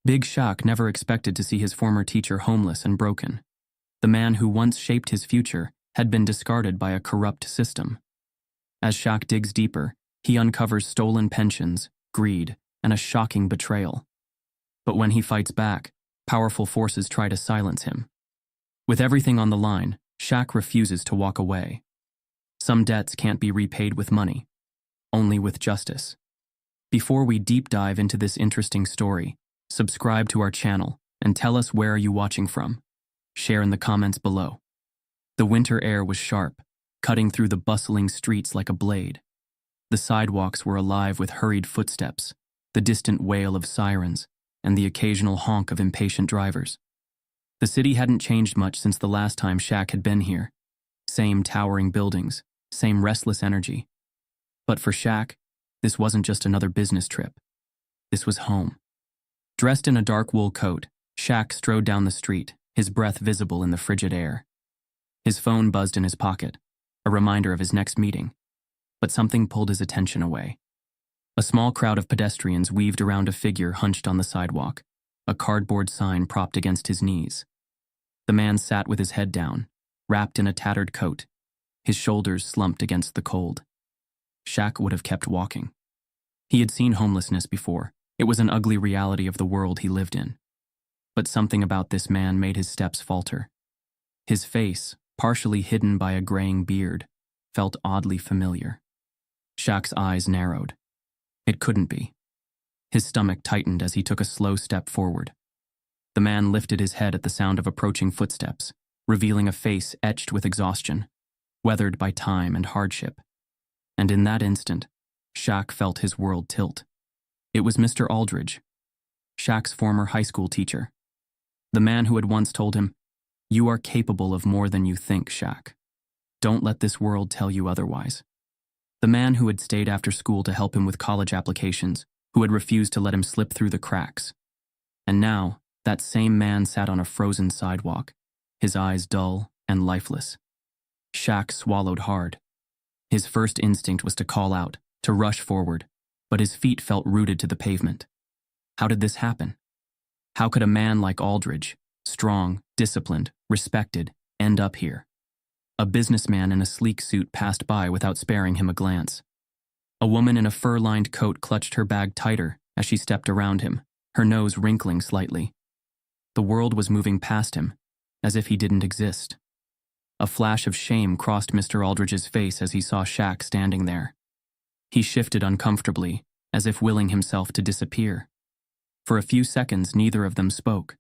Big Shaq never expected to see his former teacher homeless and broken. The man who once shaped his future had been discarded by a corrupt system. As Shaq digs deeper, he uncovers stolen pensions, greed, and a shocking betrayal. But when he fights back, powerful forces try to silence him. With everything on the line, Shaq refuses to walk away. Some debts can't be repaid with money, only with justice. Before we deep dive into this interesting story, subscribe to our channel and tell us where are you watching from. Share in the comments below. The winter air was sharp, cutting through the bustling streets like a blade. The sidewalks were alive with hurried footsteps, the distant wail of sirens, and the occasional honk of impatient drivers. The city hadn't changed much since the last time Shaq had been here. Same towering buildings, same restless energy. But for Shaq, this wasn't just another business trip. This was home. Dressed in a dark wool coat, Shaq strode down the street, his breath visible in the frigid air. His phone buzzed in his pocket, a reminder of his next meeting. But something pulled his attention away. A small crowd of pedestrians weaved around a figure hunched on the sidewalk, a cardboard sign propped against his knees. The man sat with his head down, wrapped in a tattered coat, his shoulders slumped against the cold. Shaq would have kept walking. He had seen homelessness before. It was an ugly reality of the world he lived in. But something about this man made his steps falter. His face, partially hidden by a graying beard, felt oddly familiar. Shaq's eyes narrowed. It couldn't be. His stomach tightened as he took a slow step forward. The man lifted his head at the sound of approaching footsteps, revealing a face etched with exhaustion, weathered by time and hardship. And in that instant, Shaq felt his world tilt. It was Mr. Aldridge, Shaq's former high school teacher. The man who had once told him, "You are capable of more than you think, Shaq. Don't let this world tell you otherwise." The man who had stayed after school to help him with college applications, who had refused to let him slip through the cracks. And now, that same man sat on a frozen sidewalk, his eyes dull and lifeless. Shaq swallowed hard. His first instinct was to call out, to rush forward, but his feet felt rooted to the pavement. How did this happen? How could a man like Aldridge, strong, disciplined, respected, end up here? A businessman in a sleek suit passed by without sparing him a glance. A woman in a fur-lined coat clutched her bag tighter as she stepped around him, her nose wrinkling slightly. The world was moving past him, as if he didn't exist. A flash of shame crossed Mr. Aldridge's face as he saw Shaq standing there. He shifted uncomfortably, as if willing himself to disappear. For a few seconds, neither of them spoke.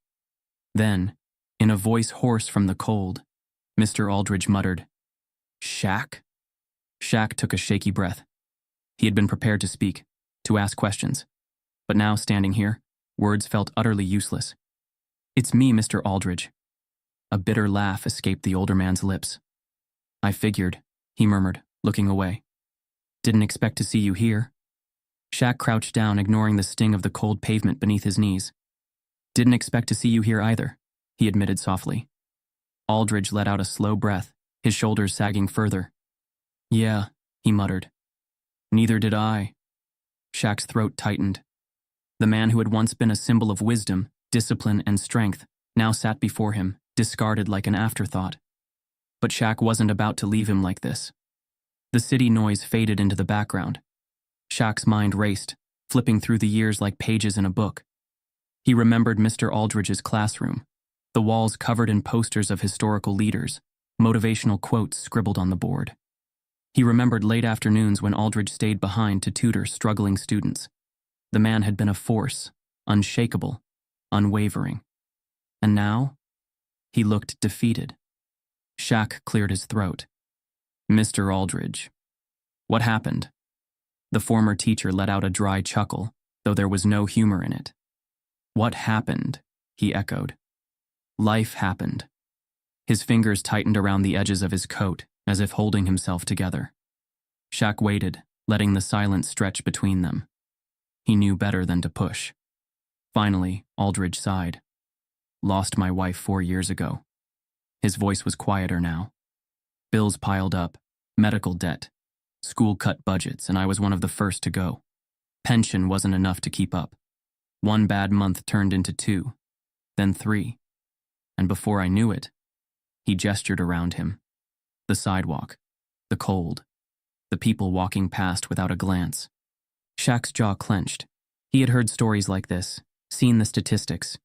Then, in a voice hoarse from the cold, Mr. Aldridge muttered, "Shaq?" Shaq took a shaky breath. He had been prepared to speak, to ask questions. But now, standing here, words felt utterly useless. "It's me, Mr. Aldridge." A bitter laugh escaped the older man's lips. "I figured," he murmured, looking away. "Didn't expect to see you here." Shaq crouched down, ignoring the sting of the cold pavement beneath his knees. "Didn't expect to see you here either," he admitted softly. Aldridge let out a slow breath, his shoulders sagging further. "Yeah," he muttered. "Neither did I." Shaq's throat tightened. The man who had once been a symbol of wisdom, discipline, and strength now sat before him, discarded like an afterthought. But Shaq wasn't about to leave him like this. The city noise faded into the background. Shaq's mind raced, flipping through the years like pages in a book. He remembered Mr. Aldridge's classroom, the walls covered in posters of historical leaders, motivational quotes scribbled on the board. He remembered late afternoons when Aldridge stayed behind to tutor struggling students. The man had been a force, unshakable, unwavering. And now, he looked defeated. Shaq cleared his throat. "Mr. Aldridge, what happened?" The former teacher let out a dry chuckle, though there was no humor in it. "What happened?" he echoed. "Life happened." His fingers tightened around the edges of his coat, as if holding himself together. Shaq waited, letting the silence stretch between them. He knew better than to push. Finally, Aldridge sighed. "Lost my wife 4 years ago." His voice was quieter now. Bills piled up, medical debt, school cut budgets, and I was one of the first to go. Pension wasn't enough to keep up. One bad month turned into 2, then 3, and before I knew it, he gestured around him. The sidewalk, the cold, the people walking past without a glance. Shaq's jaw clenched. He had heard stories like this, seen the statistics.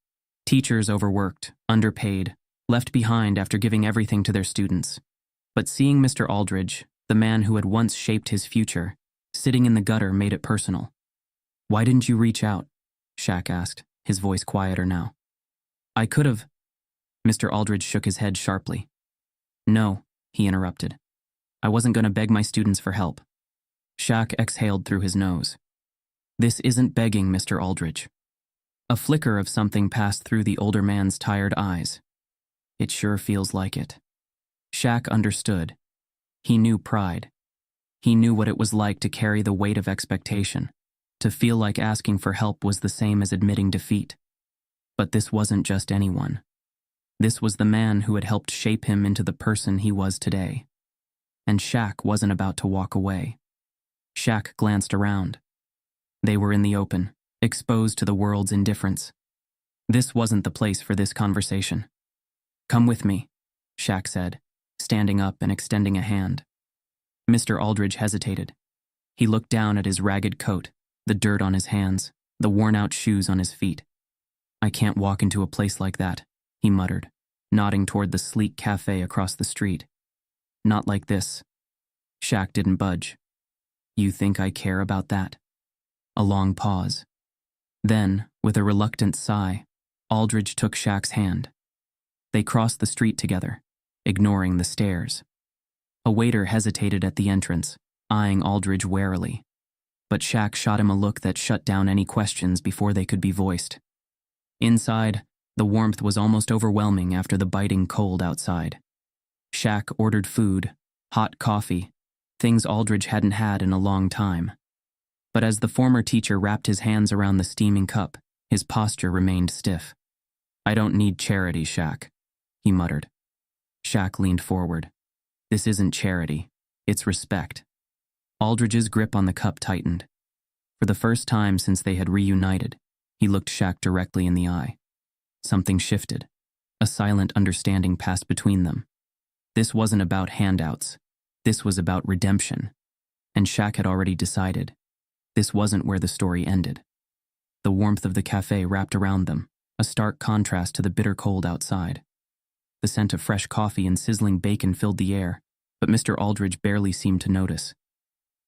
Teachers overworked, underpaid, left behind after giving everything to their students. But seeing Mr. Aldridge, the man who had once shaped his future, sitting in the gutter made it personal. "Why didn't you reach out?" Shaq asked, his voice quieter now. "I could have." Mr. Aldridge shook his head sharply. "No," he interrupted. "I wasn't going to beg my students for help." Shaq exhaled through his nose. "This isn't begging, Mr. Aldridge." A flicker of something passed through the older man's tired eyes. "It sure feels like it." Shaq understood. He knew pride. He knew what it was like to carry the weight of expectation, to feel like asking for help was the same as admitting defeat. But this wasn't just anyone. This was the man who had helped shape him into the person he was today. And Shaq wasn't about to walk away. Shaq glanced around. They were in the open, exposed to the world's indifference. This wasn't the place for this conversation. "Come with me," Shaq said, standing up and extending a hand. Mr. Aldridge hesitated. He looked down at his ragged coat, the dirt on his hands, the worn-out shoes on his feet. "I can't walk into a place like that," he muttered, nodding toward the sleek cafe across the street. "Not like this." Shaq didn't budge. "You think I care about that?" A long pause. Then, with a reluctant sigh, Aldridge took Shaq's hand. They crossed the street together, ignoring the stairs. A waiter hesitated at the entrance, eyeing Aldridge warily. But Shaq shot him a look that shut down any questions before they could be voiced. Inside, the warmth was almost overwhelming after the biting cold outside. Shaq ordered food, hot coffee, things Aldridge hadn't had in a long time. But as the former teacher wrapped his hands around the steaming cup, his posture remained stiff. "I don't need charity, Shaq," he muttered. Shaq leaned forward. "This isn't charity, it's respect." Aldridge's grip on the cup tightened. For the first time since they had reunited, he looked Shaq directly in the eye. Something shifted. A silent understanding passed between them. This wasn't about handouts. This was about redemption. And Shaq had already decided. This wasn't where the story ended. The warmth of the cafe wrapped around them, a stark contrast to the bitter cold outside. The scent of fresh coffee and sizzling bacon filled the air, but Mr. Aldridge barely seemed to notice.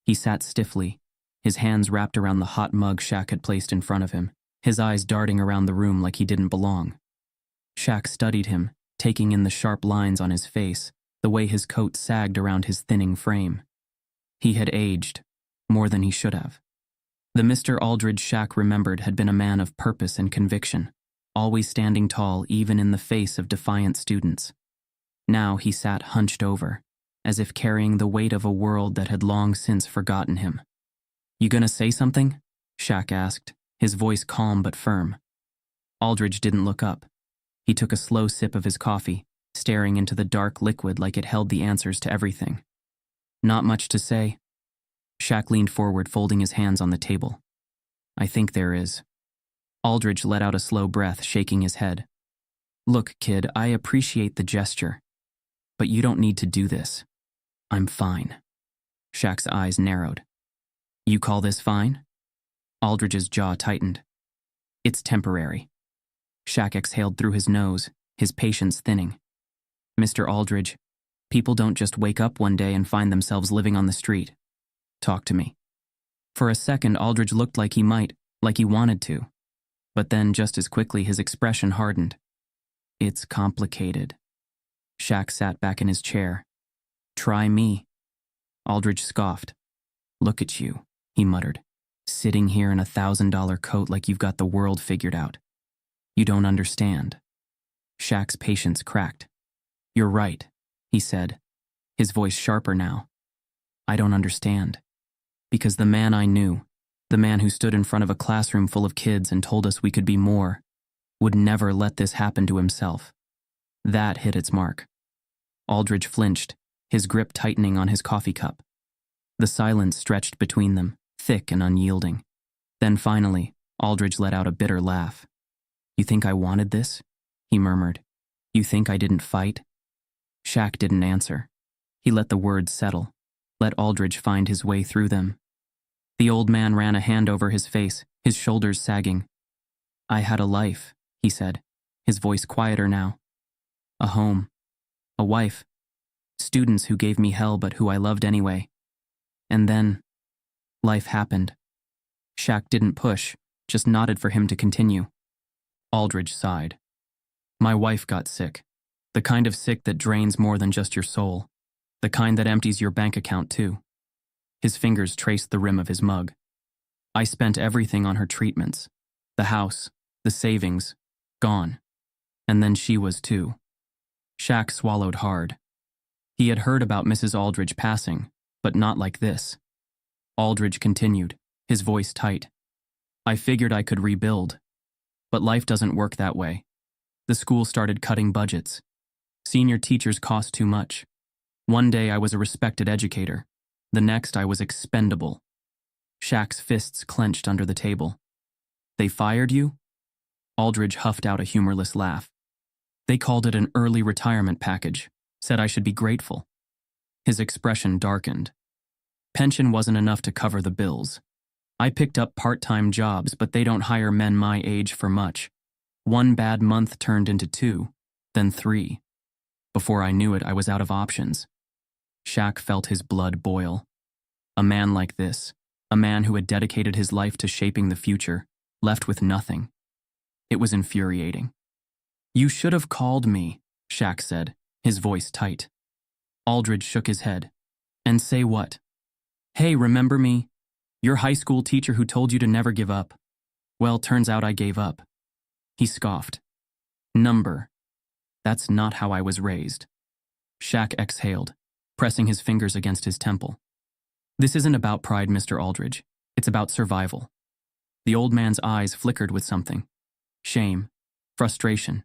He sat stiffly, his hands wrapped around the hot mug Shaq had placed in front of him, his eyes darting around the room like he didn't belong. Shaq studied him, taking in the sharp lines on his face, the way his coat sagged around his thinning frame. He had aged, more than he should have. The Mr. Aldridge Shaq remembered had been a man of purpose and conviction, always standing tall even in the face of defiant students. Now he sat hunched over, as if carrying the weight of a world that had long since forgotten him. "You gonna say something?" Shaq asked, his voice calm but firm. Aldridge didn't look up. He took a slow sip of his coffee, staring into the dark liquid like it held the answers to everything. "Not much to say." Shaq leaned forward, folding his hands on the table. "I think there is." Aldridge let out a slow breath, shaking his head. "Look, kid, I appreciate the gesture, but you don't need to do this. I'm fine." Shaq's eyes narrowed. "You call this fine?" Aldridge's jaw tightened. "It's temporary." Shaq exhaled through his nose, his patience thinning. "Mr. Aldridge, people don't just wake up one day and find themselves living on the street. Talk to me." For a second, Aldridge looked like he might, like he wanted to. But then, just as quickly, his expression hardened. "It's complicated." Shaq sat back in his chair. "Try me." Aldridge scoffed. "Look at you," he muttered, "sitting here in a $1,000 coat like you've got the world figured out. You don't understand." Shaq's patience cracked. "You're right," he said, his voice sharper now. "I don't understand. Because the man I knew, the man who stood in front of a classroom full of kids and told us we could be more, would never let this happen to himself." That hit its mark. Aldridge flinched, his grip tightening on his coffee cup. The silence stretched between them, thick and unyielding. Then finally, Aldridge let out a bitter laugh. You think I wanted this? He murmured. You think I didn't fight? Shaq didn't answer. He let the words settle, let Aldridge find his way through them. The old man ran a hand over his face, his shoulders sagging. I had a life, he said, his voice quieter now. A home. A wife. Students who gave me hell but who I loved anyway. And then, life happened. Shaq didn't push, just nodded for him to continue. Aldridge sighed. My wife got sick. The kind of sick that drains more than just your soul. The kind that empties your bank account too. His fingers traced the rim of his mug. I spent everything on her treatments. The house, the savings, gone. And then she was too. Shaq swallowed hard. He had heard about Mrs. Aldridge passing, but not like this. Aldridge continued, his voice tight. I figured I could rebuild. But life doesn't work that way. The school started cutting budgets. Senior teachers cost too much. One day I was a respected educator. The next I was expendable. Shaq's fists clenched under the table. They fired you? Aldridge huffed out a humorless laugh. They called it an early retirement package, said I should be grateful. His expression darkened. Pension wasn't enough to cover the bills. I picked up part-time jobs, but they don't hire men my age for much. One bad month turned into 2, then 3. Before I knew it, I was out of options. Shaq felt his blood boil. A man like this, a man who had dedicated his life to shaping the future, left with nothing. It was infuriating. You should have called me, Shaq said, his voice tight. Aldridge shook his head. And say what? Hey, remember me? Your high school teacher who told you to never give up. Well, turns out I gave up. He scoffed. Number. That's not how I was raised. Shaq exhaled, pressing his fingers against his temple. This isn't about pride, Mr. Aldridge. It's about survival. The old man's eyes flickered with something. Shame. Frustration.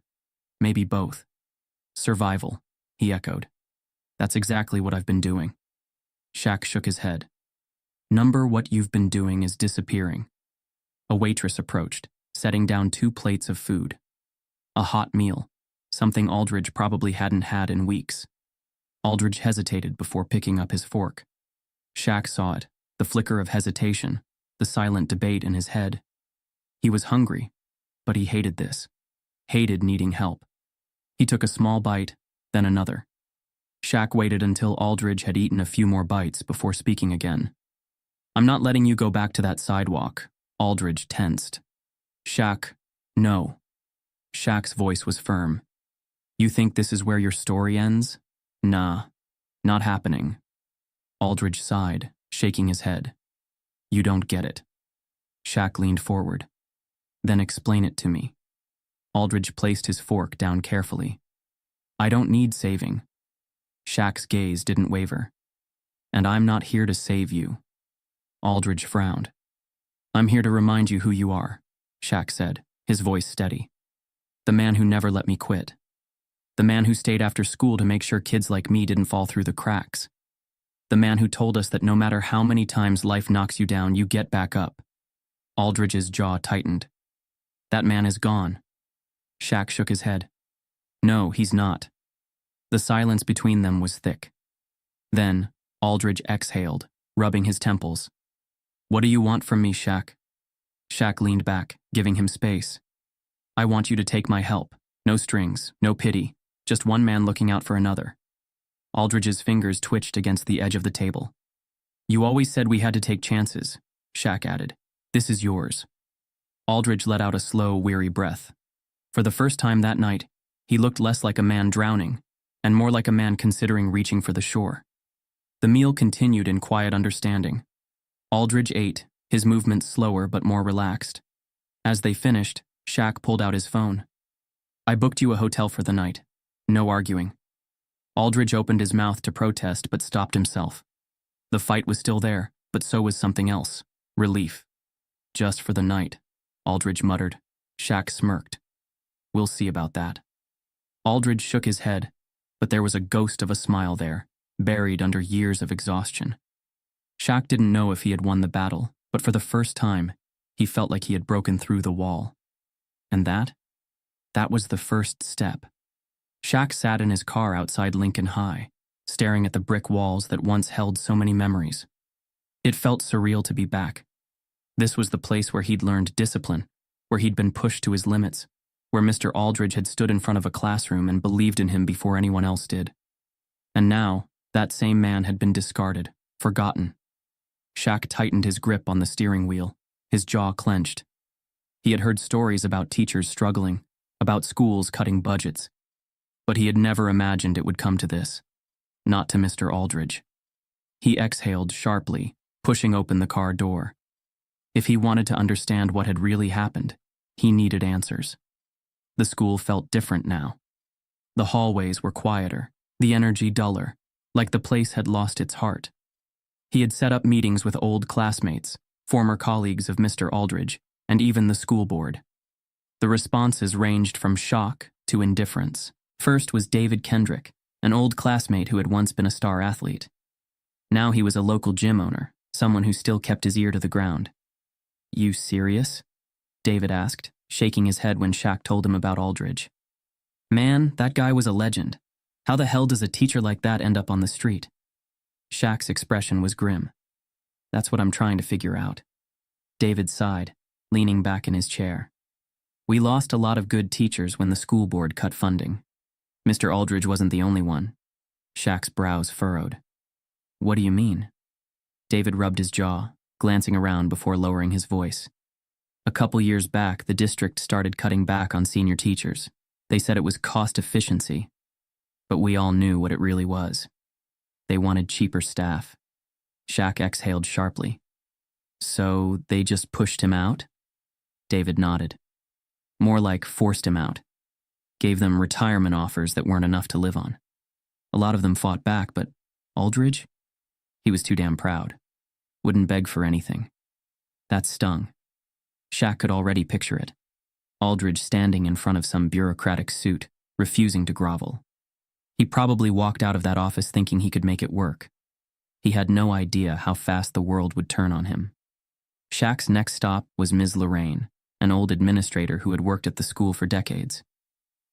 Maybe both. Survival, he echoed. That's exactly what I've been doing. Shaq shook his head. Number, what you've been doing is disappearing. A waitress approached, setting down 2 plates of food. A hot meal, something Aldridge probably hadn't had in weeks. Aldridge hesitated before picking up his fork. Shaq saw it, the flicker of hesitation, the silent debate in his head. He was hungry, but he hated this. Hated needing help. He took a small bite, then another. Shaq waited until Aldridge had eaten a few more bites before speaking again. I'm not letting you go back to that sidewalk. Aldridge tensed. Shaq, no. Shaq's voice was firm. You think this is where your story ends? Nah, not happening. Aldridge sighed, shaking his head. You don't get it. Shaq leaned forward. Then explain it to me. Aldridge placed his fork down carefully. I don't need saving. Shaq's gaze didn't waver. And I'm not here to save you. Aldridge frowned. I'm here to remind you who you are, Shaq said, his voice steady. The man who never let me quit. The man who stayed after school to make sure kids like me didn't fall through the cracks. The man who told us that no matter how many times life knocks you down, you get back up. Aldridge's jaw tightened. That man is gone. Shaq shook his head. No, he's not. The silence between them was thick. Then, Aldridge exhaled, rubbing his temples. What do you want from me, Shaq? Shaq leaned back, giving him space. I want you to take my help. No strings, no pity, just one man looking out for another. Aldridge's fingers twitched against the edge of the table. You always said we had to take chances, Shaq added. This is yours. Aldridge let out a slow, weary breath. For the first time that night, he looked less like a man drowning, and more like a man considering reaching for the shore. The meal continued in quiet understanding. Aldridge ate, his movements slower but more relaxed. As they finished, Shaq pulled out his phone. I booked you a hotel for the night. No arguing. Aldridge opened his mouth to protest but stopped himself. The fight was still there, but so was something else. Relief. Just for the night, Aldridge muttered. Shaq smirked. We'll see about that. Aldridge shook his head, but there was a ghost of a smile there, buried under years of exhaustion. Shaq didn't know if he had won the battle, but for the first time, He felt like he had broken through the wall. And that was the first step. Shaq sat in his car outside Lincoln High, staring at the brick walls that once held so many memories. It felt surreal to be back. This was the place where he'd learned discipline, where he'd been pushed to his limits, where Mr. Aldridge had stood in front of a classroom and believed in him before anyone else did. And now, that same man had been discarded, forgotten. Shaq tightened his grip on the steering wheel, his jaw clenched. He had heard stories about teachers struggling, about schools cutting budgets. But he had never imagined it would come to this. Not to Mr. Aldridge. He exhaled sharply, pushing open the car door. If he wanted to understand what had really happened, he needed answers. The school felt different now. The hallways were quieter, the energy duller, like the place had lost its heart. He had set up meetings with old classmates, former colleagues of Mr. Aldridge, and even the school board. The responses ranged from shock to indifference. First was David Kendrick, an old classmate who had once been a star athlete. Now he was a local gym owner, someone who still kept his ear to the ground. "You serious?" David asked, shaking his head when Shaq told him about Aldridge. "Man, that guy was a legend. How the hell does a teacher like that end up on the street?" Shaq's expression was grim. "That's what I'm trying to figure out." David sighed, leaning back in his chair. "We lost a lot of good teachers when the school board cut funding. Mr. Aldridge wasn't the only one." Shaq's brows furrowed. "What do you mean?" David rubbed his jaw, glancing around before lowering his voice. "A couple years back, the district started cutting back on senior teachers. They said it was cost efficiency. But we all knew what it really was. They wanted cheaper staff." Shaq exhaled sharply. "So they just pushed him out?" David nodded. "More like forced him out. Gave them retirement offers that weren't enough to live on. A lot of them fought back, but Aldridge? He was too damn proud. Wouldn't beg for anything. That stung." Shaq could already picture it. Aldridge standing in front of some bureaucratic suit, refusing to grovel. He probably walked out of that office thinking he could make it work. He had no idea how fast the world would turn on him. Shaq's next stop was Ms. Lorraine, an old administrator who had worked at the school for decades.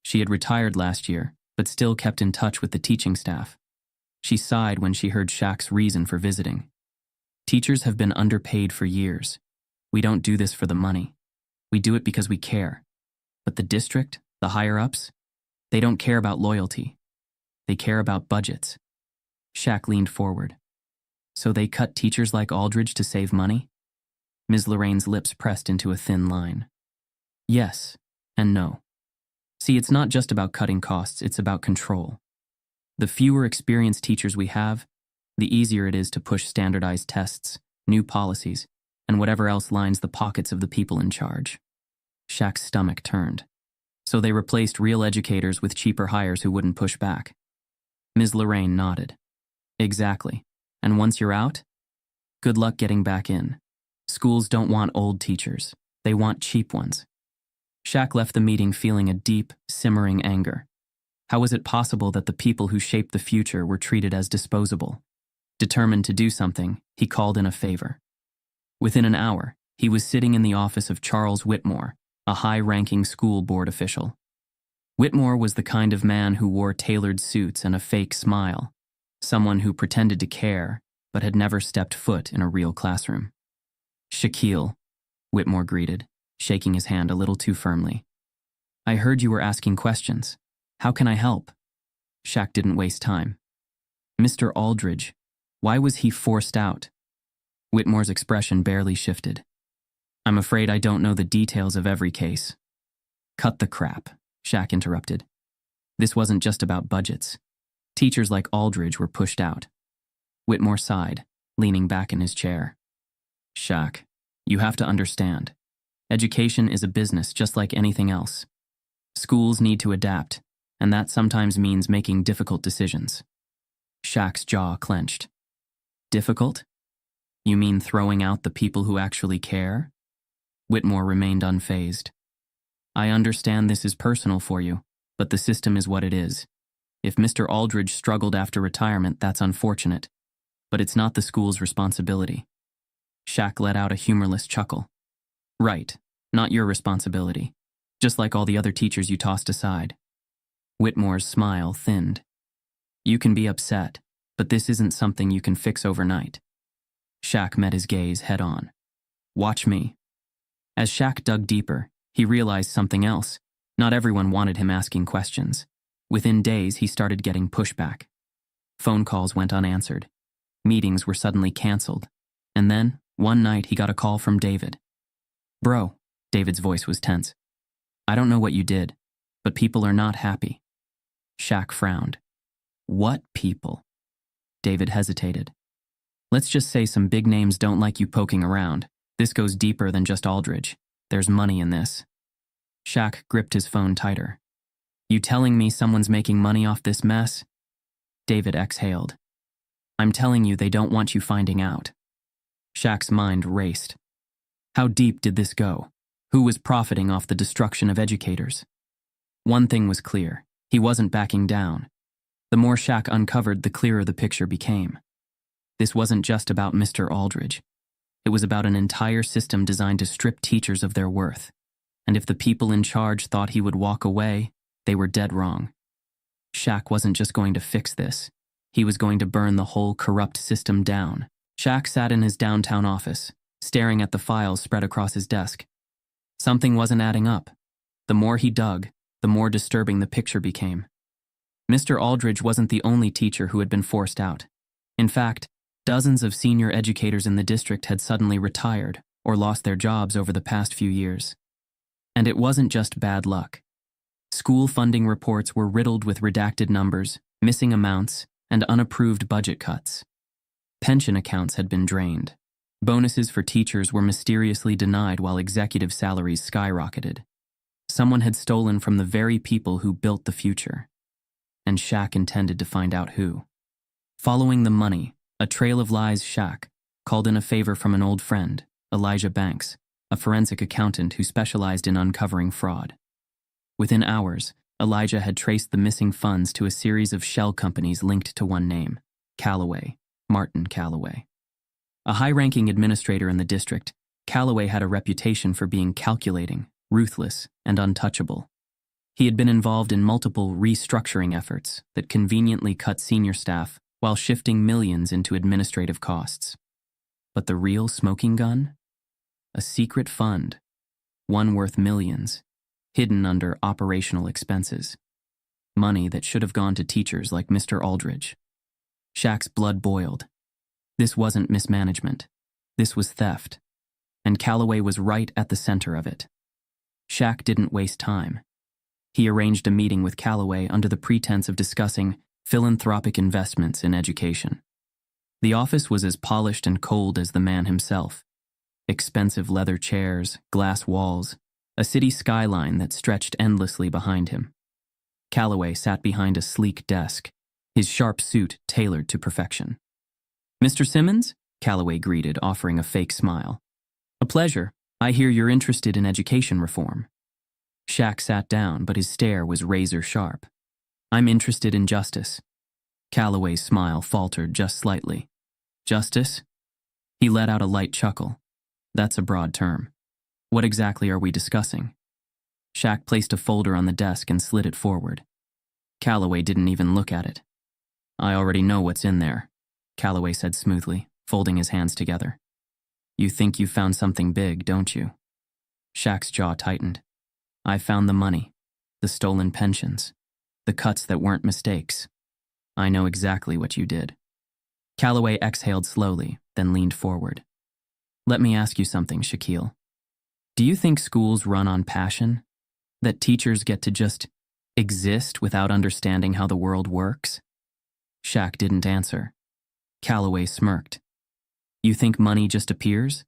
She had retired last year, but still kept in touch with the teaching staff. She sighed when she heard Shaq's reason for visiting. "Teachers have been underpaid for years. We don't do this for the money. We do it because we care. But the district, the higher-ups, they don't care about loyalty. They care about budgets." Shaq leaned forward. "So they cut teachers like Aldridge to save money?" Ms. Lorraine's lips pressed into a thin line. "Yes, and no. See, it's not just about cutting costs, it's about control. The fewer experienced teachers we have, the easier it is to push standardized tests, new policies, and whatever else lines the pockets of the people in charge." Shaq's stomach turned. So they replaced real educators with cheaper hires who wouldn't push back. Ms. Lorraine nodded. "Exactly. And once you're out, good luck getting back in. Schools don't want old teachers. They want cheap ones." Shaq left the meeting feeling a deep, simmering anger. How was it possible that the people who shaped the future were treated as disposable? Determined to do something, he called in a favor. Within an hour, he was sitting in the office of Charles Whitmore, a high-ranking school board official. Whitmore was the kind of man who wore tailored suits and a fake smile, someone who pretended to care but had never stepped foot in a real classroom. "Shaquille," Whitmore greeted, shaking his hand a little too firmly. "I heard you were asking questions. How can I help?" Shaq didn't waste time. "Mr. Aldridge, why was he forced out?" Whitmore's expression barely shifted. "I'm afraid I don't know the details of every case." "Cut the crap," Shaq interrupted. "This wasn't just about budgets. Teachers like Aldridge were pushed out." Whitmore sighed, leaning back in his chair. "Shaq, you have to understand. Education is a business just like anything else. Schools need to adapt, and that sometimes means making difficult decisions." Shaq's jaw clenched. "Difficult? You mean throwing out the people who actually care?" Whitmore remained unfazed. "I understand this is personal for you, but the system is what it is. If Mr. Aldridge struggled after retirement, that's unfortunate, but it's not the school's responsibility." Shaq let out a humorless chuckle. Right. Not your responsibility. Just like all the other teachers you tossed aside. Whitmore's smile thinned. You can be upset, but this isn't something you can fix overnight. Shaq met his gaze head on. Watch me. As Shaq dug deeper, he realized something else. Not everyone wanted him asking questions. Within days, he started getting pushback. Phone calls went unanswered. Meetings were suddenly canceled. And then, one night, he got a call from David. Bro, David's voice was tense. I don't know what you did, but people are not happy. Shaq frowned. What people? David hesitated. Let's just say some big names don't like you poking around. This goes deeper than just Aldridge. There's money in this. Shaq gripped his phone tighter. You telling me someone's making money off this mess? David exhaled. I'm telling you they don't want you finding out. Shaq's mind raced. How deep did this go? Who was profiting off the destruction of educators? One thing was clear. He wasn't backing down. The more Shaq uncovered, the clearer the picture became. This wasn't just about Mr. Aldridge. It was about an entire system designed to strip teachers of their worth. And if the people in charge thought he would walk away, they were dead wrong. Shaq wasn't just going to fix this. He was going to burn the whole corrupt system down. Shaq sat in his downtown office, staring at the files spread across his desk. Something wasn't adding up. The more he dug, the more disturbing the picture became. Mr. Aldridge wasn't the only teacher who had been forced out. In fact, dozens of senior educators in the district had suddenly retired or lost their jobs over the past few years. And it wasn't just bad luck. School funding reports were riddled with redacted numbers, missing amounts, and unapproved budget cuts. Pension accounts had been drained. Bonuses for teachers were mysteriously denied while executive salaries skyrocketed. Someone had stolen from the very people who built the future. And Shaq intended to find out who. Following the money, a trail of lies, Shaq called in a favor from an old friend, Elijah Banks, a forensic accountant who specialized in uncovering fraud. Within hours, Elijah had traced the missing funds to a series of shell companies linked to one name, Callaway, Martin Callaway. A high-ranking administrator in the district, Callaway had a reputation for being calculating, ruthless, and untouchable. He had been involved in multiple restructuring efforts that conveniently cut senior staff while shifting millions into administrative costs. But the real smoking gun? A secret fund, one worth millions, hidden under operational expenses. Money that should have gone to teachers like Mr. Aldridge. Shaq's blood boiled. This wasn't mismanagement. This was theft. And Callaway was right at the center of it. Shaq didn't waste time. He arranged a meeting with Callaway under the pretense of discussing philanthropic investments in education. The office was as polished and cold as the man himself. Expensive leather chairs, glass walls, a city skyline that stretched endlessly behind him. Callaway sat behind a sleek desk, his sharp suit tailored to perfection. Mr. Simmons? Callaway greeted, offering a fake smile. A pleasure. I hear you're interested in education reform. Shaq sat down, but his stare was razor sharp. I'm interested in justice. Callaway's smile faltered just slightly. Justice? He let out a light chuckle. That's a broad term. What exactly are we discussing? Shaq placed a folder on the desk and slid it forward. Callaway didn't even look at it. I already know what's in there, Callaway said smoothly, folding his hands together. You think you found something big, don't you? Shaq's jaw tightened. I found the money, the stolen pensions, the cuts that weren't mistakes. I know exactly what you did. Callaway exhaled slowly, then leaned forward. Let me ask you something, Shaquille. Do you think schools run on passion? That teachers get to just exist without understanding how the world works? Shaq didn't answer. Callaway smirked. You think money just appears?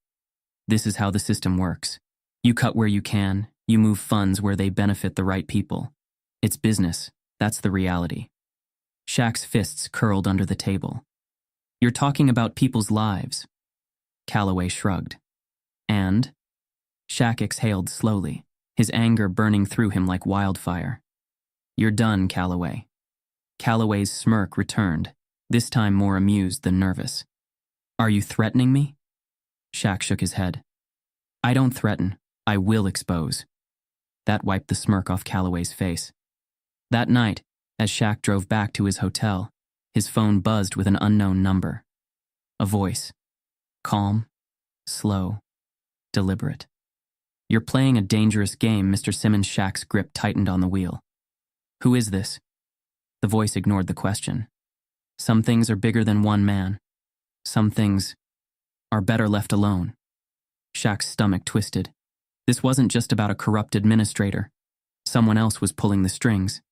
This is how the system works. You cut where you can, you move funds where they benefit the right people. It's business. That's the reality. Shaq's fists curled under the table. You're talking about people's lives. Callaway shrugged. And? Shaq exhaled slowly, his anger burning through him like wildfire. You're done, Callaway. Callaway's smirk returned, this time more amused than nervous. Are you threatening me? Shaq shook his head. I don't threaten. I will expose. That wiped the smirk off Calloway's face. That night, as Shaq drove back to his hotel, his phone buzzed with an unknown number. A voice. Calm, slow, deliberate. You're playing a dangerous game, Mr. Simmons. Shaq's grip tightened on the wheel. Who is this? The voice ignored the question. Some things are bigger than one man. Some things are better left alone. Shaq's stomach twisted. This wasn't just about a corrupt administrator. Someone else was pulling the strings.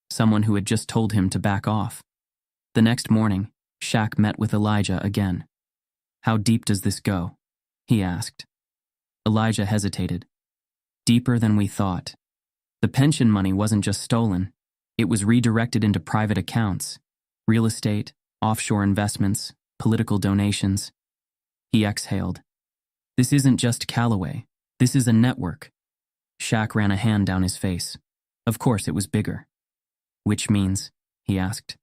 Someone who had just told him to back off. The next morning, Shaq met with Elijah again. How deep does this go? He asked. Elijah hesitated. Deeper than we thought. The pension money wasn't just stolen. It was redirected into private accounts. Real estate, offshore investments, political donations. He exhaled. This isn't just Calloway. This is a network. Shaq ran a hand down his face. Of course it was bigger. Which means, he asked.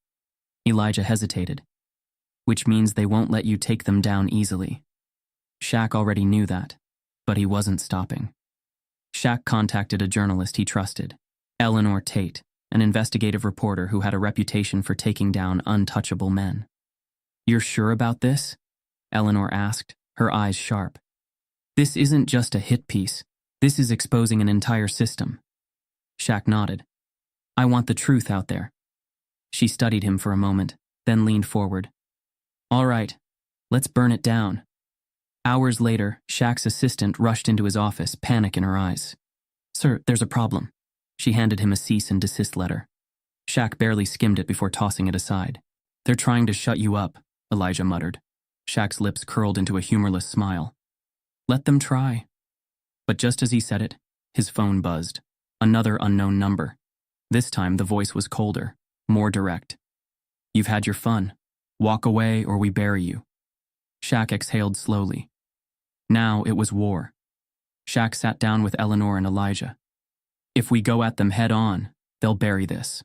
Elijah hesitated. Which means they won't let you take them down easily. Shaq already knew that, but he wasn't stopping. Shaq contacted a journalist he trusted, Eleanor Tate, an investigative reporter who had a reputation for taking down untouchable men. You're sure about this? Eleanor asked, her eyes sharp. This isn't just a hit piece. This is exposing an entire system. Shaq nodded. I want the truth out there. She studied him for a moment, then leaned forward. All right, let's burn it down. Hours later, Shaq's assistant rushed into his office, panic in her eyes. Sir, there's a problem. She handed him a cease and desist letter. Shaq barely skimmed it before tossing it aside. They're trying to shut you up, Elijah muttered. Shaq's lips curled into a humorless smile. Let them try. But just as he said it, his phone buzzed. Another unknown number. This time the voice was colder, more direct. You've had your fun. Walk away or we bury you. Shaq exhaled slowly. Now it was war. Shaq sat down with Eleanor and Elijah. If we go at them head on, they'll bury this.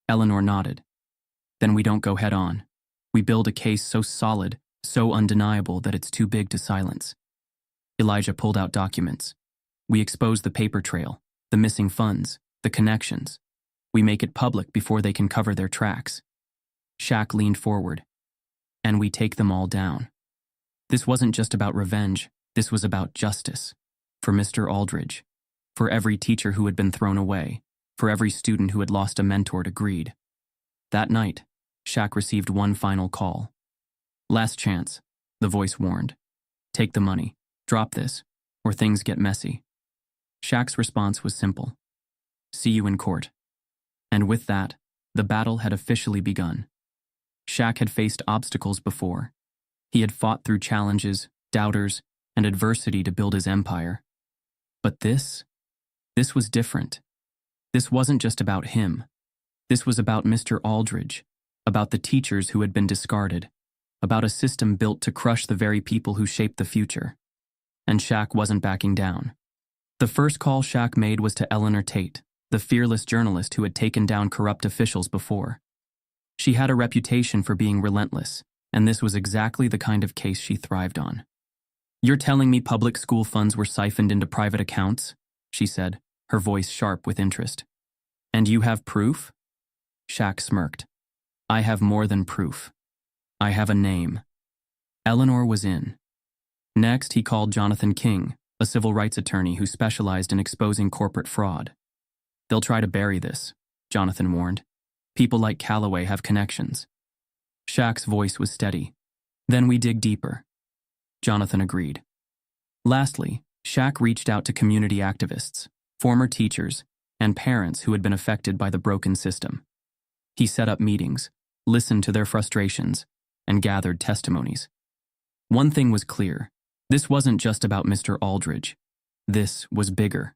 Eleanor nodded. Then we don't go head on. We build a case so solid, so undeniable that it's too big to silence. Elijah pulled out documents. We expose the paper trail, the missing funds, the connections. We make it public before they can cover their tracks. Shaq leaned forward. And we take them all down. This wasn't just about revenge. This was about justice. For Mr. Aldridge. For every teacher who had been thrown away. For every student who had lost a mentor to greed. That night, Shaq received one final call. Last chance, the voice warned. Take the money. Drop this, or things get messy. Shaq's response was simple. See you in court. And with that, the battle had officially begun. Shaq had faced obstacles before. He had fought through challenges, doubters, and adversity to build his empire. But this was different. This wasn't just about him. This was about Mr. Aldridge, about the teachers who had been discarded, about a system built to crush the very people who shaped the future. And Shaq wasn't backing down. The first call Shaq made was to Eleanor Tate, the fearless journalist who had taken down corrupt officials before. She had a reputation for being relentless, and this was exactly the kind of case she thrived on. You're telling me public school funds were siphoned into private accounts? She said, her voice sharp with interest. And you have proof? Shaq smirked. I have more than proof. I have a name. Eleanor was in. Next, he called Jonathan King, a civil rights attorney who specialized in exposing corporate fraud. They'll try to bury this, Jonathan warned. People like Calloway have connections. Shaq's voice was steady. Then we dig deeper. Jonathan agreed. Lastly, Shaq reached out to community activists, former teachers, and parents who had been affected by the broken system. He set up meetings, listened to their frustrations, and gathered testimonies. One thing was clear. This wasn't just about Mr. Aldridge. This was bigger.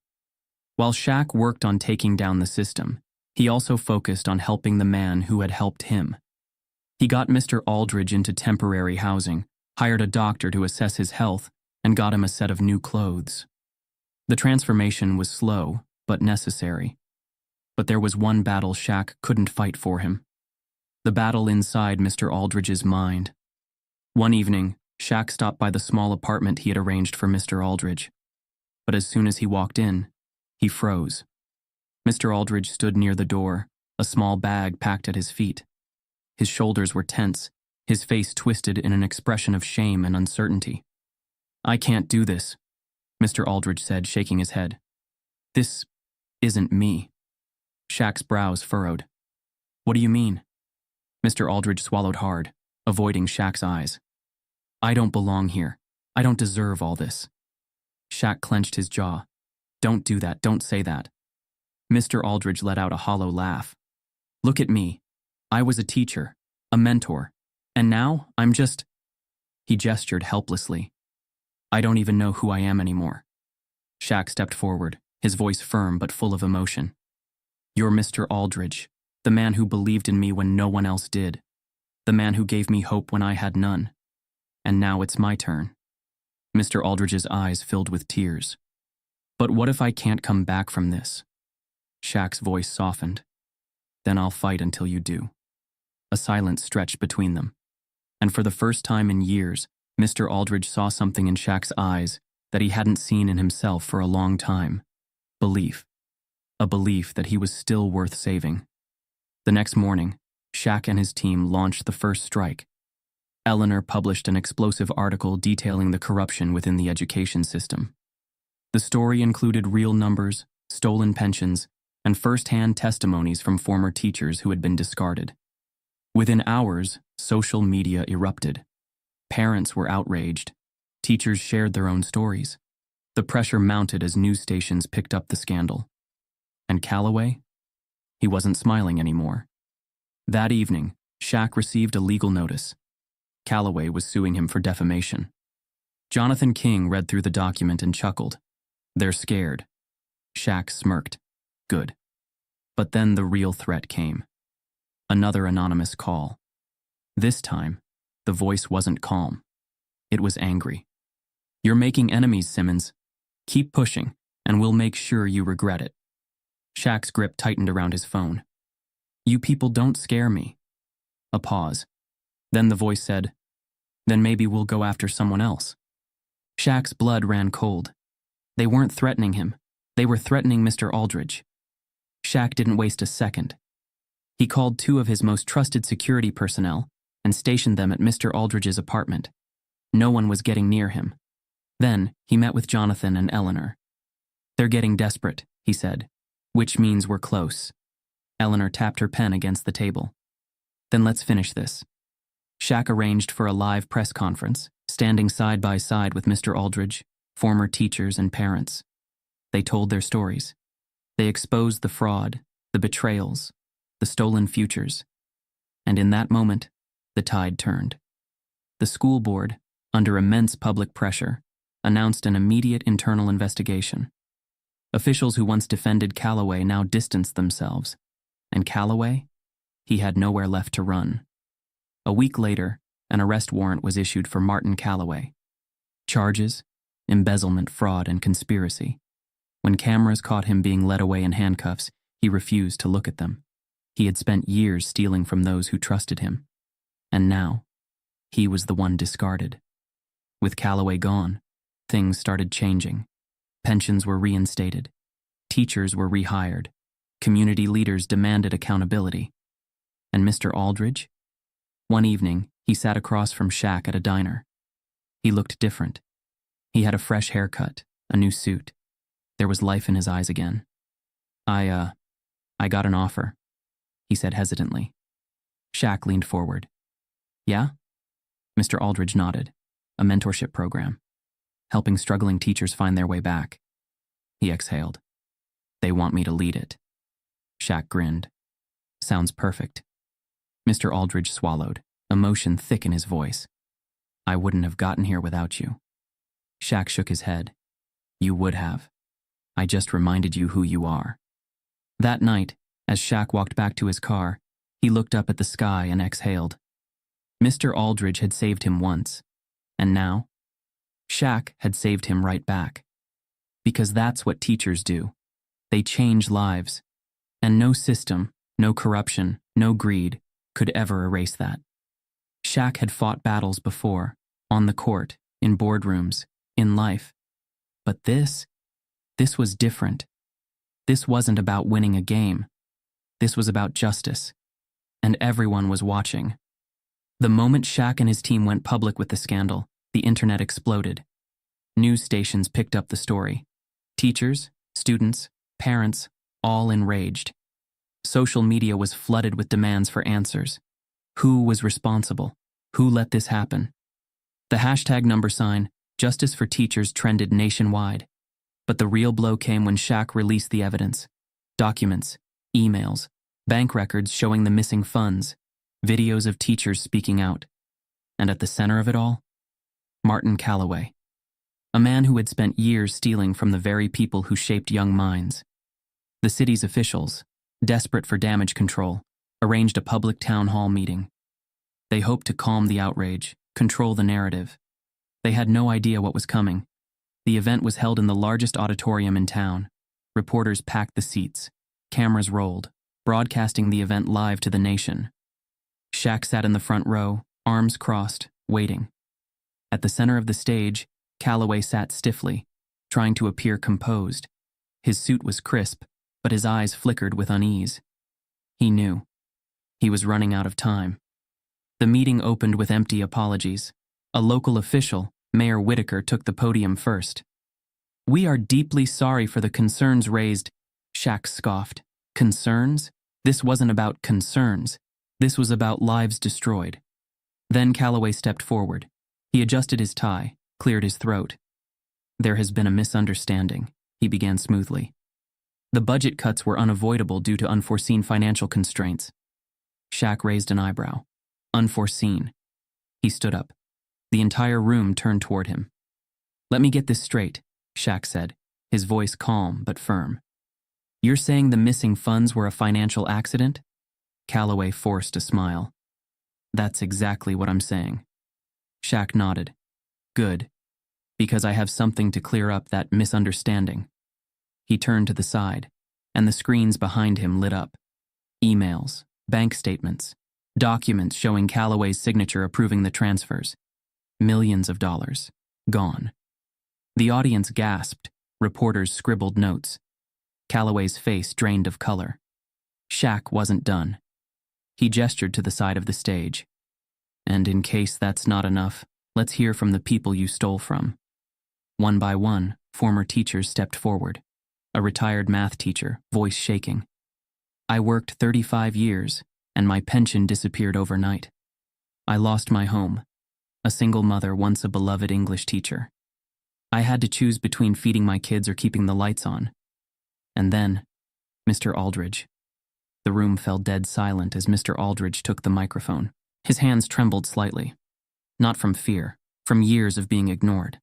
While Shaq worked on taking down the system, he also focused on helping the man who had helped him. He got Mr. Aldridge into temporary housing, hired a doctor to assess his health, and got him a set of new clothes. The transformation was slow, but necessary. But there was one battle Shaq couldn't fight for him. The battle inside Mr. Aldridge's mind. One evening, Shaq stopped by the small apartment he had arranged for Mr. Aldridge. but as soon as he walked in, he froze. Mr. Aldridge stood near the door, a small bag packed at his feet. His shoulders were tense, his face twisted in an expression of shame and uncertainty. "I can't do this," Mr. Aldridge said, shaking his head. "This isn't me." Shaq's brows furrowed. "What do you mean?" Mr. Aldridge swallowed hard, avoiding Shaq's eyes. "I don't belong here. I don't deserve all this." Shaq clenched his jaw. "Don't do that, don't say that." Mr. Aldridge let out a hollow laugh. "Look at me. I was a teacher, a mentor, and now I'm just—" He gestured helplessly. "I don't even know who I am anymore." Shaq stepped forward, his voice firm but full of emotion. "You're Mr. Aldridge, the man who believed in me when no one else did, the man who gave me hope when I had none. And now it's my turn." Mr. Aldridge's eyes filled with tears. "But what if I can't come back from this?" Shaq's voice softened. "Then I'll fight until you do." A silence stretched between them, and for the first time in years, Mr. Aldridge saw something in Shaq's eyes that he hadn't seen in himself for a long time. Belief. A belief that he was still worth saving. The next morning, Shaq and his team launched the first strike. Eleanor published an explosive article detailing the corruption within the education system. The story included real numbers, stolen pensions, and first-hand testimonies from former teachers who had been discarded. Within hours, social media erupted. Parents were outraged. Teachers shared their own stories. The pressure mounted as news stations picked up the scandal. And Calloway? He wasn't smiling anymore. That evening, Shaq received a legal notice. Calloway was suing him for defamation. Jonathan King read through the document and chuckled. "They're scared." Shaq smirked. "Good." But then the real threat came. Another anonymous call. This time, the voice wasn't calm. It was angry. "You're making enemies, Simmons. Keep pushing, and we'll make sure you regret it." Shaq's grip tightened around his phone. "You people don't scare me." A pause. Then the voice said, "Then maybe we'll go after someone else." Shaq's blood ran cold. They weren't threatening him. They were threatening Mr. Aldridge. Shaq didn't waste a second. He called 2 of his most trusted security personnel and stationed them at Mr. Aldridge's apartment. No one was getting near him. Then he met with Jonathan and Eleanor. "They're getting desperate," he said, "which means we're close." Eleanor tapped her pen against the table. "Then let's finish this." Shaq arranged for a live press conference, standing side by side with Mr. Aldridge, former teachers and parents. They told their stories. They exposed the fraud, the betrayals, the stolen futures. And in that moment, the tide turned. The school board, under immense public pressure, announced an immediate internal investigation. Officials who once defended Calloway now distanced themselves. And Calloway? He had nowhere left to run. A week later, an arrest warrant was issued for Martin Calloway. Charges: embezzlement, fraud, and conspiracy. When cameras caught him being led away in handcuffs, he refused to look at them. He had spent years stealing from those who trusted him. And now, he was the one discarded. With Calloway gone, things started changing. Pensions were reinstated. Teachers were rehired. Community leaders demanded accountability. And Mr. Aldridge? One evening, he sat across from Shaq at a diner. He looked different. He had a fresh haircut, a new suit. There was life in his eyes again. I got an offer," he said hesitantly. Shaq leaned forward. "Yeah?" Mr. Aldridge nodded. "A mentorship program, helping struggling teachers find their way back." He exhaled. "They want me to lead it." Shaq grinned. "Sounds perfect." Mr. Aldridge swallowed, emotion thick in his voice. "I wouldn't have gotten here without you." Shaq shook his head. "You would have. I just reminded you who you are." That night, as Shaq walked back to his car, he looked up at the sky and exhaled. Mr. Aldridge had saved him once, and now, Shaq had saved him right back. Because that's what teachers do. They change lives. And no system, no corruption, no greed could ever erase that. Shaq had fought battles before, on the court, in boardrooms, in life. But this, This was different. This wasn't about winning a game. This was about justice. And everyone was watching. The moment Shaq and his team went public with the scandal, the internet exploded. News stations picked up the story. Teachers, students, parents, all enraged. Social media was flooded with demands for answers. Who was responsible? Who let this happen? The hashtag #Justice for Teachers trended nationwide. But the real blow came when Shaq released the evidence. Documents, emails, bank records showing the missing funds, videos of teachers speaking out. And at the center of it all, Martin Calloway, a man who had spent years stealing from the very people who shaped young minds. The city's officials, desperate for damage control, arranged a public town hall meeting. They hoped to calm the outrage, control the narrative. They had no idea what was coming. The event was held in the largest auditorium in town. Reporters packed the seats. Cameras rolled, broadcasting the event live to the nation. Shaq sat in the front row, arms crossed, waiting. At the center of the stage, Calloway sat stiffly, trying to appear composed. His suit was crisp, but his eyes flickered with unease. He knew. He was running out of time. The meeting opened with empty apologies. A local official, Mayor Whitaker, took the podium first. "We are deeply sorry for the concerns raised," Shaq scoffed. Concerns? This wasn't about concerns. This was about lives destroyed. Then Calloway stepped forward. He adjusted his tie, cleared his throat. "There has been a misunderstanding," he began smoothly. "The budget cuts were unavoidable due to unforeseen financial constraints." Shaq raised an eyebrow. Unforeseen. He stood up. The entire room turned toward him. "Let me get this straight," Shaq said, his voice calm but firm. "You're saying the missing funds were a financial accident?" Calloway forced a smile. "That's exactly what I'm saying." Shaq nodded. "Good. Because I have something to clear up that misunderstanding." He turned to the side, and the screens behind him lit up. Emails, bank statements, documents showing Calloway's signature approving the transfers. Millions of dollars. Gone. The audience gasped. Reporters scribbled notes. Calloway's face drained of color. Shaq wasn't done. He gestured to the side of the stage. "And in case that's not enough, let's hear from the people you stole from." One by one, former teachers stepped forward. A retired math teacher, voice shaking. "I worked 35 years, and my pension disappeared overnight. I lost my home. A single mother, once a beloved English teacher. I had to choose between feeding my kids or keeping the lights on. And then, Mr. Aldridge." The room fell dead silent as Mr. Aldridge took the microphone. His hands trembled slightly. Not from fear, from years of being ignored.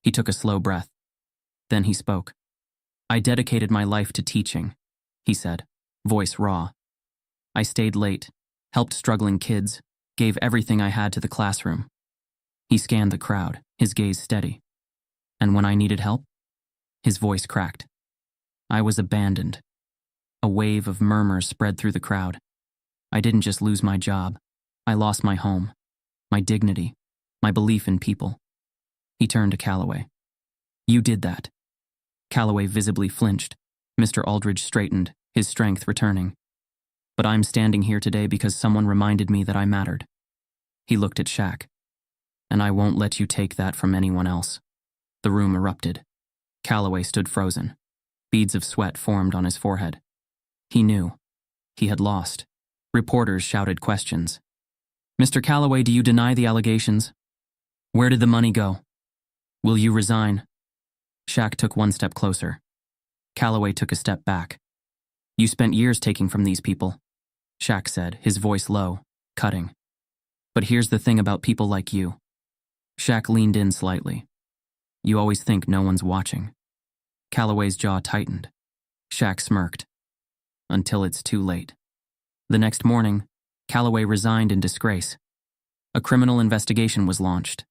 He took a slow breath. Then he spoke. "I dedicated my life to teaching," he said, voice raw. "I stayed late, helped struggling kids, gave everything I had to the classroom." He scanned the crowd, his gaze steady. "And when I needed help?" His voice cracked. "I was abandoned." A wave of murmurs spread through the crowd. "I didn't just lose my job. I lost my home, my dignity, my belief in people." He turned to Calloway. "You did that." Calloway visibly flinched. Mr. Aldridge straightened, his strength returning. "But I'm standing here today because someone reminded me that I mattered." He looked at Shaq. "And I won't let you take that from anyone else." The room erupted. Calloway stood frozen. Beads of sweat formed on his forehead. He knew. He had lost. Reporters shouted questions. "Mr. Calloway, do you deny the allegations? Where did the money go? Will you resign?" Shaq took one step closer. Calloway took a step back. "You spent years taking from these people," Shaq said, his voice low, cutting. "But here's the thing about people like you." Shaq leaned in slightly. "You always think no one's watching." Calloway's jaw tightened. Shaq smirked. "Until it's too late." The next morning, Calloway resigned in disgrace. A criminal investigation was launched.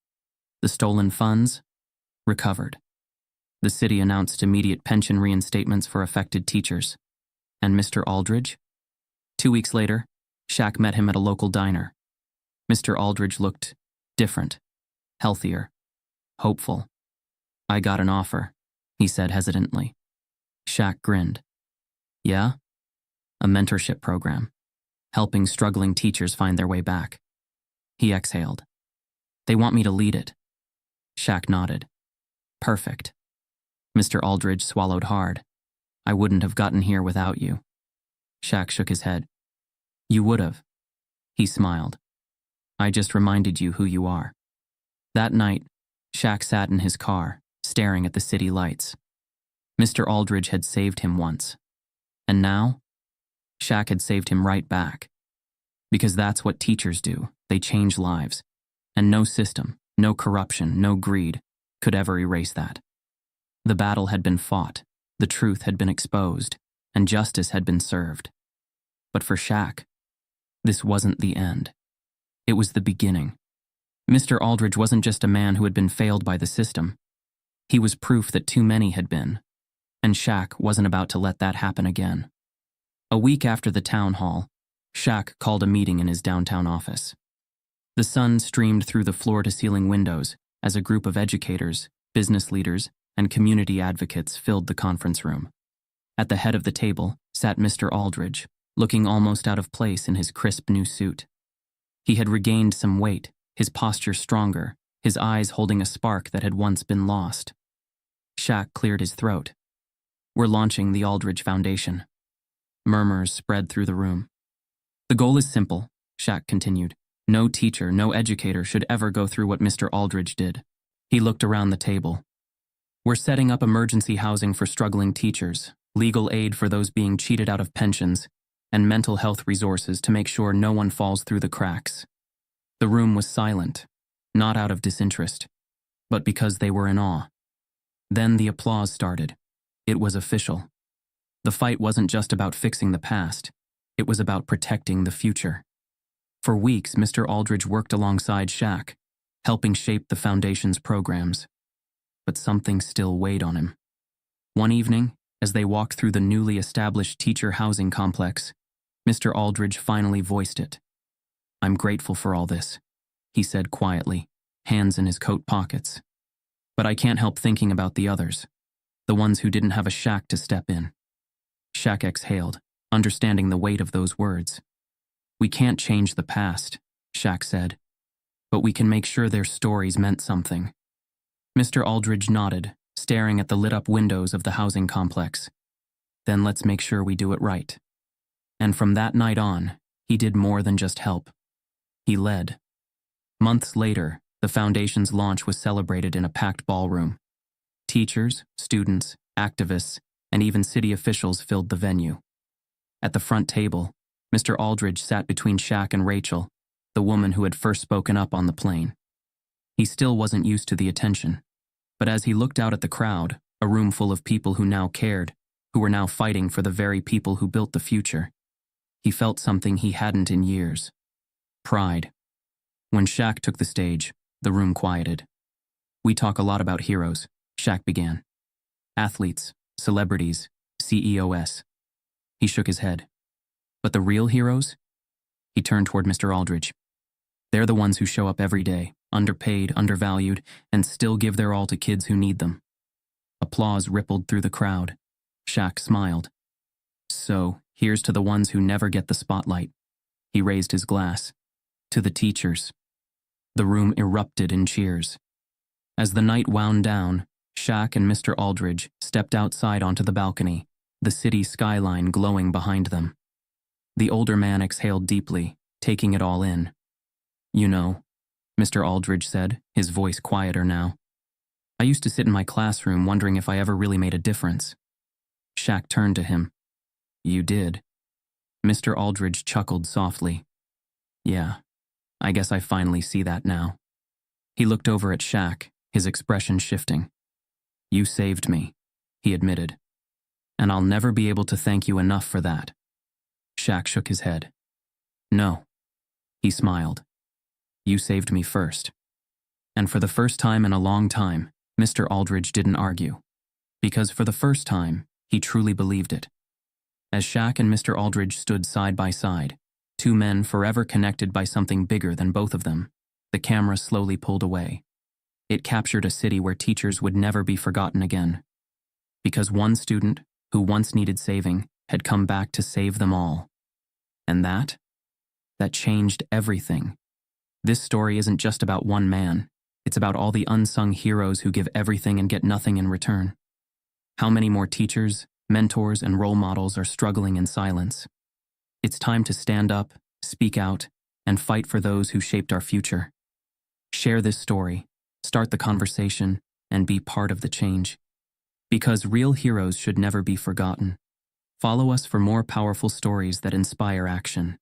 The stolen funds? Recovered. The city announced immediate pension reinstatements for affected teachers. And Mr. Aldridge? 2 weeks later, Shaq met him at a local diner. Mr. Aldridge looked different, healthier, hopeful. "I got an offer," he said hesitantly. Shaq grinned. Yeah? A mentorship program, helping struggling teachers find their way back. He exhaled. They want me to lead it. Shaq nodded. Perfect. Mr. Aldridge swallowed hard. I wouldn't have gotten here without you. Shaq shook his head. You would have. He smiled. I just reminded you who you are. That night, Shaq sat in his car, staring at the city lights. Mr. Aldridge had saved him once. And now, Shaq had saved him right back. Because that's what teachers do. They change lives. And no system, no corruption, no greed could ever erase that. The battle had been fought, the truth had been exposed, and justice had been served. But for Shaq, this wasn't the end. It was the beginning. Mr. Aldridge wasn't just a man who had been failed by the system. He was proof that too many had been. And Shaq wasn't about to let that happen again. A week after the town hall, Shaq called a meeting in his downtown office. The sun streamed through the floor-to-ceiling windows as a group of educators, business leaders, and community advocates filled the conference room. At the head of the table sat Mr. Aldridge, looking almost out of place in his crisp new suit. He had regained some weight, his posture stronger, his eyes holding a spark that had once been lost. Shaq cleared his throat. We're launching the Aldridge Foundation. Murmurs spread through the room. The goal is simple, Shaq continued. No teacher, no educator should ever go through what Mr. Aldridge did. He looked around the table. We're setting up emergency housing for struggling teachers, legal aid for those being cheated out of pensions, and mental health resources to make sure no one falls through the cracks. The room was silent, not out of disinterest, but because they were in awe. Then the applause started. It was official. The fight wasn't just about fixing the past, it was about protecting the future. For weeks, Mr. Aldridge worked alongside Shaq, helping shape the foundation's programs. But something still weighed on him. One evening, as they walked through the newly established teacher housing complex, Mr. Aldridge finally voiced it. I'm grateful for all this, he said quietly, hands in his coat pockets. But I can't help thinking about the others, the ones who didn't have a Shaq to step in. Shaq exhaled, understanding the weight of those words. We can't change the past, Shaq said, but we can make sure their stories meant something. Mr. Aldridge nodded, staring at the lit-up windows of the housing complex. Then let's make sure we do it right. And from that night on, he did more than just help. He led. Months later, the foundation's launch was celebrated in a packed ballroom. Teachers, students, activists, and even city officials filled the venue. At the front table, Mr. Aldridge sat between Shaq and Rachel, the woman who had first spoken up on the plane. He still wasn't used to the attention, but as he looked out at the crowd, a room full of people who now cared, who were now fighting for the very people who built the future, he felt something he hadn't in years. Pride. When Shaq took the stage, the room quieted. We talk a lot about heroes, Shaq began. Athletes, celebrities, CEOs. He shook his head. But the real heroes? He turned toward Mr. Aldridge. They're the ones who show up every day, underpaid, undervalued, and still give their all to kids who need them. Applause rippled through the crowd. Shaq smiled. So, here's to the ones who never get the spotlight. He raised his glass. To the teachers. The room erupted in cheers. As the night wound down, Shaq and Mr. Aldridge stepped outside onto the balcony, the city skyline glowing behind them. The older man exhaled deeply, taking it all in. You know, Mr. Aldridge said, his voice quieter now. I used to sit in my classroom wondering if I ever really made a difference. Shaq turned to him. You did. Mr. Aldridge chuckled softly. Yeah, I guess I finally see that now. He looked over at Shaq, his expression shifting. You saved me, he admitted. And I'll never be able to thank you enough for that. Shaq shook his head. No. He smiled. You saved me first. And for the first time in a long time, Mr. Aldridge didn't argue. Because for the first time, he truly believed it. As Shaq and Mr. Aldridge stood side by side, two men forever connected by something bigger than both of them, the camera slowly pulled away. It captured a city where teachers would never be forgotten again. because one student, who once needed saving, had come back to save them all. And that changed everything. This story isn't just about one man. It's about all the unsung heroes who give everything and get nothing in return. How many more teachers, mentors, and role models are struggling in silence? It's time to stand up, speak out, and fight for those who shaped our future. Share this story, start the conversation, and be part of the change. Because real heroes should never be forgotten. Follow us for more powerful stories that inspire action.